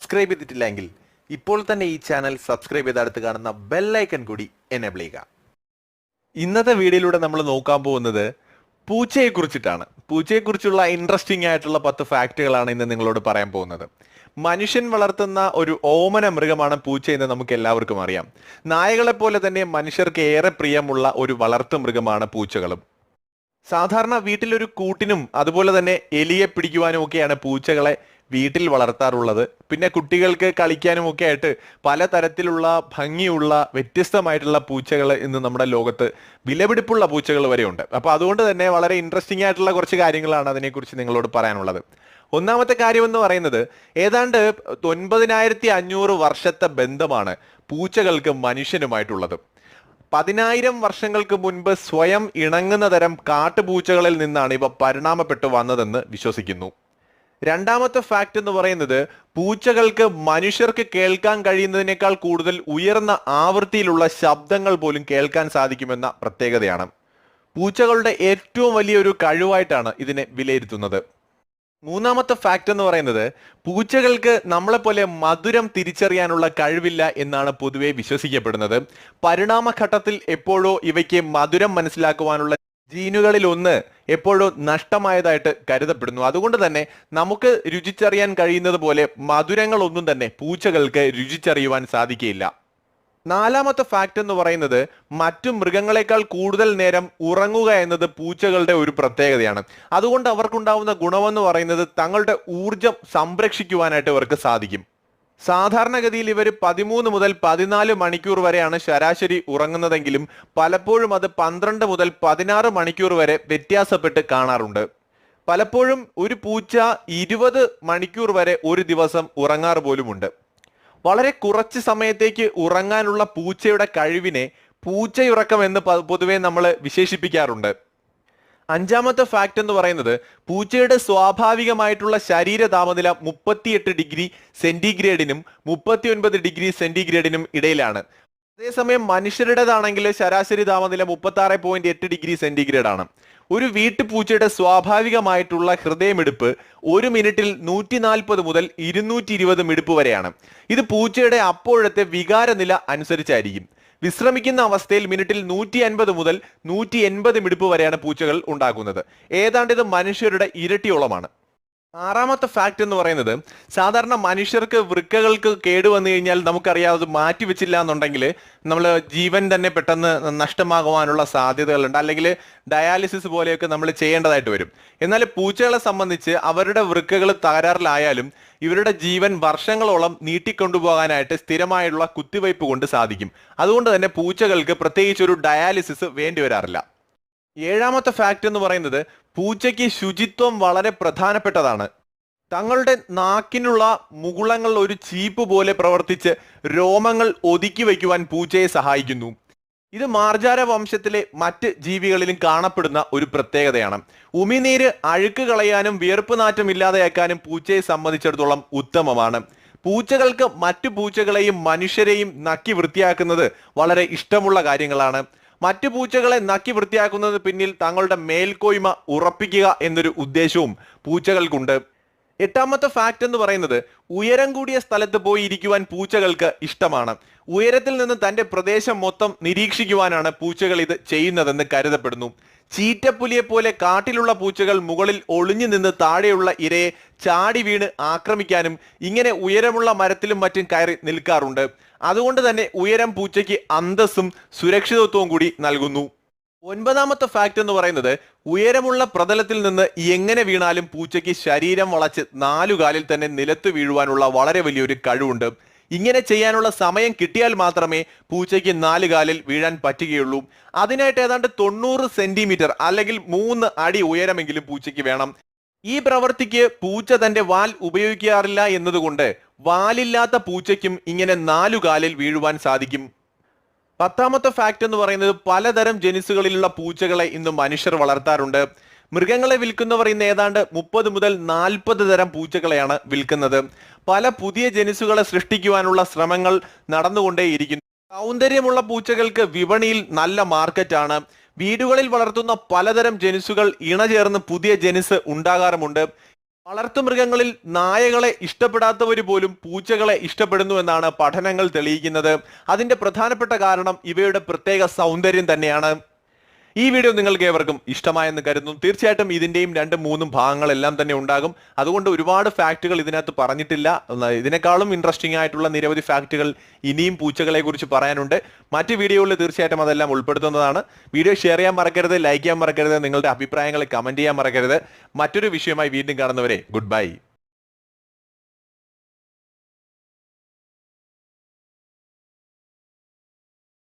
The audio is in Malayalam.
സബ്സ്ക്രൈബ് ചെയ്തിട്ടില്ലെങ്കിൽ ഇപ്പോൾ തന്നെ ഈ ചാനൽ സബ്സ്ക്രൈബ് ചെയ്ത് അടുത്ത് കാണുന്ന ബെൽ ഐക്കൺ കൂടി എനേബിൾ ചെയ്യുക. ഇന്നത്തെ വീഡിയോയിലൂടെ നമ്മൾ നോക്കാൻ പോകുന്നത് പൂച്ചയെ കുറിച്ചിട്ടാണ്. പൂച്ചയെക്കുറിച്ചുള്ള ഇൻട്രസ്റ്റിംഗ് ആയിട്ടുള്ള 10 ഫാക്റ്റുകളാണ് ഇന്ന് നിങ്ങളോട് പറയാൻ പോകുന്നത്. മനുഷ്യൻ വളർത്തുന്ന ഒരു ഓമന മൃഗമാണ് പൂച്ച എന്ന് നമുക്ക് എല്ലാവർക്കും അറിയാം. നായകളെ പോലെ തന്നെ മനുഷ്യർക്ക് ഏറെ പ്രിയമുള്ള ഒരു വളർത്തു മൃഗമാണ് പൂച്ചകളും. സാധാരണ വീട്ടിലൊരു കൂട്ടിനും അതുപോലെ തന്നെ എലിയെ പിടിക്കുവാനും ഒക്കെയാണ് പൂച്ചകളെ വീട്ടിൽ വളർത്താറുള്ളത്. പിന്നെ കുട്ടികൾക്ക് കളിക്കാനും ഒക്കെ ആയിട്ട് പലതരത്തിലുള്ള ഭംഗിയുള്ള വ്യത്യസ്തമായിട്ടുള്ള പൂച്ചകൾ ഇന്ന് നമ്മുടെ ലോകത്ത് വിലപിടിപ്പുള്ള പൂച്ചകൾ വരെയുണ്ട്. അപ്പൊ അതുകൊണ്ട് തന്നെ വളരെ ഇൻട്രസ്റ്റിംഗ് ആയിട്ടുള്ള കുറച്ച് കാര്യങ്ങളാണ് അതിനെക്കുറിച്ച് നിങ്ങളോട് പറയാനുള്ളത്. ഒന്നാമത്തെ കാര്യം എന്ന് പറയുന്നത് ഏതാണ്ട് 9500 വർഷത്തെ ബന്ധമാണ് പൂച്ചകൾക്ക് മനുഷ്യനുമായിട്ടുള്ളത്. 10,000 വർഷങ്ങൾക്ക് മുൻപ് സ്വയം ഇണങ്ങുന്ന തരം കാട്ടുപൂച്ചകളിൽ നിന്നാണ് ഇവ പരിണാമപ്പെട്ടു വന്നതെന്ന് വിശ്വസിക്കുന്നു. രണ്ടാമത്തെ ഫാക്ട് എന്ന് പറയുന്നത് പൂച്ചകൾക്ക് മനുഷ്യർക്ക് കേൾക്കാൻ കഴിയുന്നതിനേക്കാൾ കൂടുതൽ ഉയർന്ന ആവൃത്തിയിലുള്ള ശബ്ദങ്ങൾ പോലും കേൾക്കാൻ സാധിക്കുമെന്ന പ്രത്യേകതയാണ്. പൂച്ചകളുടെ ഏറ്റവും വലിയൊരു കഴിവായിട്ടാണ് ഇതിനെ വിലയിരുത്തുന്നത്. മൂന്നാമത്തെ ഫാക്ട് എന്ന് പറയുന്നത് പൂച്ചകൾക്ക് നമ്മളെപ്പോലെ മധുരം തിരിച്ചറിയാനുള്ള കഴിവില്ല എന്നാണ് പൊതുവെ വിശ്വസിക്കപ്പെടുന്നത്. പരിണാമഘട്ടത്തിൽ എപ്പോഴോ ഇവയ്ക്ക് മധുരം മനസ്സിലാക്കുവാനുള്ള ജീനുകളിൽ ഒന്ന് എപ്പോഴോ നഷ്ടമായതായിട്ട് കരുതപ്പെടുന്നു. അതുകൊണ്ട് തന്നെ നമുക്ക് രുചിച്ചറിയാൻ കഴിയുന്നത് പോലെ മധുരങ്ങളൊന്നും തന്നെ പൂച്ചകൾക്ക് രുചിച്ചറിയുവാൻ സാധിക്കുകയില്ല. നാലാമത്തെ ഫാക്ട് എന്ന് പറയുന്നത് മറ്റു മൃഗങ്ങളെക്കാൾ കൂടുതൽ നേരം ഉറങ്ങുക എന്നത് പൂച്ചകളുടെ ഒരു പ്രത്യേകതയാണ്. അതുകൊണ്ട് അവർക്കുണ്ടാവുന്ന ഗുണമെന്ന് പറയുന്നത് തങ്ങളുടെ ഊർജം സംരക്ഷിക്കുവാനായിട്ട് ഇവർക്ക് സാധിക്കും. സാധാരണഗതിയിൽ ഇവർ 13 മുതൽ 14 മണിക്കൂർ വരെയാണ് ശരാശരി ഉറങ്ങുന്നതെങ്കിലും പലപ്പോഴും അത് 12 മുതൽ 16 മണിക്കൂർ വരെ വ്യത്യാസപ്പെട്ട് കാണാറുണ്ട്. പലപ്പോഴും ഒരു പൂച്ച 20 മണിക്കൂർ വരെ ഒരു ദിവസം ഉറങ്ങാറ് പോലുമുണ്ട്. വളരെ കുറച്ച് സമയത്തേക്ക് ഉറങ്ങാനുള്ള പൂച്ചയുടെ കഴിവിനെ പൂച്ചയുറക്കം എന്ന് പൊതുവെ നമ്മൾ വിശേഷിപ്പിക്കാറുണ്ട്. അഞ്ചാമത്തെ ഫാക്ട് എന്ന് പറയുന്നത് പൂച്ചയുടെ സ്വാഭാവികമായിട്ടുള്ള ശരീര താപനില 38 ഡിഗ്രി സെന്റിഗ്രേഡിനും 39 ഡിഗ്രി സെന്റിഗ്രേഡിനും ഇടയിലാണ്. അതേസമയം മനുഷ്യരുടേതാണെങ്കിൽ ശരാശരി താപനില 36.8 ഡിഗ്രി സെന്റിഗ്രേഡ് ആണ്. ഒരു വീട്ടുപൂച്ചയുടെ സ്വാഭാവികമായിട്ടുള്ള ഹൃദയമിടിപ്പ് 1 മിനിറ്റിൽ 140 മുതൽ 220 മിടിപ്പ് വരെയാണ്. ഇത് പൂച്ചയുടെ അപ്പോഴത്തെ വികാരനില അനുസരിച്ചായിരിക്കും. വിശ്രമിക്കുന്ന അവസ്ഥയിൽ മിനിറ്റിൽ 150 മുതൽ 180 മിടിപ്പ് വരെയാണ് പൂച്ചകൾ ഉണ്ടാക്കുന്നത്. ഏതാണ്ട് ഇത് മനുഷ്യരുടെ ഇരട്ടിയോളമാണ്. ആറാമത്തെ ഫാക്ട് എന്ന് പറയുന്നത് സാധാരണ മനുഷ്യർക്ക് വൃക്കകൾക്ക് കേടുവന്നു കഴിഞ്ഞാൽ നമുക്കറിയാം അത് മാറ്റിവെച്ചില്ല എന്നുണ്ടെങ്കിൽ നമ്മൾ ജീവൻ തന്നെ പെട്ടെന്ന് നഷ്ടമാകുവാനുള്ള സാധ്യതകളുണ്ട്, അല്ലെങ്കിൽ ഡയാലിസിസ് പോലെയൊക്കെ നമ്മൾ ചെയ്യേണ്ടതായിട്ട് വരും. എന്നാൽ പൂച്ചകളെ സംബന്ധിച്ച് അവരുടെ വൃക്കകൾ തകരാറിലായാലും ഇവരുടെ ജീവൻ വർഷങ്ങളോളം നീട്ടിക്കൊണ്ടുപോകാനായിട്ട് സ്ഥിരമായുള്ള കുത്തിവയ്പ് കൊണ്ട് സാധിക്കും. അതുകൊണ്ട് തന്നെ പൂച്ചകൾക്ക് പ്രത്യേകിച്ച് ഒരു ഡയാലിസിസ് വേണ്ടി വരാറില്ല. ഏഴാമത്തെ ഫാക്ട് എന്ന് പറയുന്നത് പൂച്ചയ്ക്ക് ശുചിത്വം വളരെ പ്രധാനപ്പെട്ടതാണ്. തങ്ങളുടെ നാക്കിനുള്ള മുകുളങ്ങൾ ഒരു ചീപ്പ് പോലെ പ്രവർത്തിച്ച് രോമങ്ങൾ ഒതുക്കി വയ്ക്കുവാൻ പൂച്ചയെ സഹായിക്കുന്നു. ഇത് മാർജാര വംശത്തിലെ മറ്റ് ജീവികളിലും കാണപ്പെടുന്ന ഒരു പ്രത്യേകതയാണ്. ഉമിനീര് അഴുക്ക് കളയാനും വിയർപ്പ് നാറ്റം ഇല്ലാതെയാക്കാനും പൂച്ചയെ സംബന്ധിച്ചിടത്തോളം ഉത്തമമാണ്. പൂച്ചകൾക്ക് മറ്റു പൂച്ചകളെയും മനുഷ്യരെയും നക്കി വൃത്തിയാക്കുന്നത് വളരെ ഇഷ്ടമുള്ള കാര്യങ്ങളാണ്. മറ്റു പൂച്ചകളെ നക്കി വൃത്തിയാക്കുന്നത് പിന്നിൽ തങ്ങളുടെ മേൽക്കോയ്മ ഉറപ്പിക്കുക എന്നൊരു ഉദ്ദേശവും പൂച്ചകൾക്കുണ്ട്. എട്ടാമത്തെ ഫാക്ട് എന്ന് പറയുന്നത് ഉയരം കൂടിയ സ്ഥലത്ത് പോയി ഇരിക്കുവാൻ പൂച്ചകൾക്ക് ഇഷ്ടമാണ്. ഉയരത്തിൽ നിന്ന് തന്റെ പ്രദേശം മൊത്തം നിരീക്ഷിക്കുവാനാണ് പൂച്ചകൾ ഇത് ചെയ്യുന്നതെന്ന് കരുതപ്പെടുന്നു. ചീറ്റപ്പുലിയെ പോലെ കാട്ടിലുള്ള പൂച്ചകൾ മുകളിൽ ഒളിഞ്ഞു നിന്ന് താഴെയുള്ള ഇരയെ ചാടി വീണ് ആക്രമിക്കാനും ഇങ്ങനെ ഉയരമുള്ള മരത്തിലും മറ്റും കയറി നിൽക്കാറുണ്ട്. അതുകൊണ്ട് തന്നെ ഉയരം പൂച്ചയ്ക്ക് അന്തസ്സും സുരക്ഷിതത്വവും കൂടി നൽകുന്നു. ഒൻപതാമത്തെ ഫാക്ട് എന്ന് പറയുന്നത് ഉയരമുള്ള പ്രതലത്തിൽ നിന്ന് എങ്ങനെ വീണാലും പൂച്ചയ്ക്ക് ശരീരം വളച്ച് 4 കാലിൽ തന്നെ നിലത്ത് വീഴുവാനുള്ള വളരെ വലിയൊരു കഴിവുണ്ട്. ഇങ്ങനെ ചെയ്യാനുള്ള സമയം കിട്ടിയാൽ മാത്രമേ പൂച്ചയ്ക്ക് 4 കാലിൽ വീഴാൻ പറ്റുകയുള്ളൂ. അതിനായിട്ട് ഏതാണ്ട് 90 സെന്റിമീറ്റർ അല്ലെങ്കിൽ 3 അടി ഉയരമെങ്കിലും പൂച്ചയ്ക്ക് വേണം. ഈ പ്രവൃത്തിക്ക് പൂച്ച തന്റെ വാൽ ഉപയോഗിക്കാറില്ല എന്നതുകൊണ്ട് വാലില്ലാത്ത പൂച്ചയ്ക്കും ഇങ്ങനെ 4 കാലിൽ വീഴുവാൻ സാധിക്കും. പത്താമത്തെ ഫാക്ട് എന്ന് പറയുന്നത് പലതരം ജനുസുകളിലുള്ള പൂച്ചകളെ ഇന്ന് മനുഷ്യർ വളർത്താറുണ്ട്. മൃഗങ്ങളെ വിൽക്കുന്നവർ ഇന്ന് ഏതാണ്ട് 30 മുതൽ 40 തരം പൂച്ചകളെയാണ് വിൽക്കുന്നത്. പല പുതിയ ജനുസുകളെ സൃഷ്ടിക്കുവാനുള്ള ശ്രമങ്ങൾ നടന്നുകൊണ്ടേയിരിക്കുന്നു. സൗന്ദര്യമുള്ള പൂച്ചകൾക്ക് വിപണിയിൽ നല്ല മാർക്കറ്റാണ്. വീടുകളിൽ വളർത്തുന്ന പലതരം ജനുസുകൾ ഇണചേർന്ന് പുതിയ ജനുസ് ഉണ്ടാകാറുമുണ്ട്. വളർത്തുമൃഗങ്ങളിൽ നായകളെ ഇഷ്ടപ്പെടാത്തവർ പോലും പൂച്ചകളെ ഇഷ്ടപ്പെടുന്നു എന്നാണ് പഠനങ്ങൾ തെളിയിക്കുന്നത്. അതിന്റെ പ്രധാനപ്പെട്ട കാരണം ഇവയുടെ പ്രത്യേക സൗന്ദര്യം തന്നെയാണ്. ഈ വീഡിയോ നിങ്ങൾക്ക് ഏവർക്കും ഇഷ്ടമായെന്ന് കരുതുന്നു. തീർച്ചയായിട്ടും ഇതിന്റെയും 2-3 ഭാഗങ്ങളെല്ലാം തന്നെ ഉണ്ടാകും. അതുകൊണ്ട് ഒരുപാട് ഫാക്റ്റുകൾ ഇതിനകത്ത് പറഞ്ഞിട്ടില്ല. ഇതിനേക്കാളും ഇൻട്രസ്റ്റിംഗ് ആയിട്ടുള്ള നിരവധി ഫാക്റ്റുകൾ ഇനിയും പൂച്ചകളെ കുറിച്ച് പറയാനുണ്ട്. മറ്റ് വീഡിയോകളിൽ തീർച്ചയായിട്ടും അതെല്ലാം ഉൾപ്പെടുത്തുന്നതാണ്. വീഡിയോ ഷെയർ ചെയ്യാൻ മറക്കരുത്, ലൈക്ക് ചെയ്യാൻ മറക്കരുത്, നിങ്ങളുടെ അഭിപ്രായങ്ങൾ കമന്റ് ചെയ്യാൻ മറക്കരുത്. മറ്റൊരു വിഷയമായി വീണ്ടും കാണുന്നവരെ ഗുഡ് ബൈ.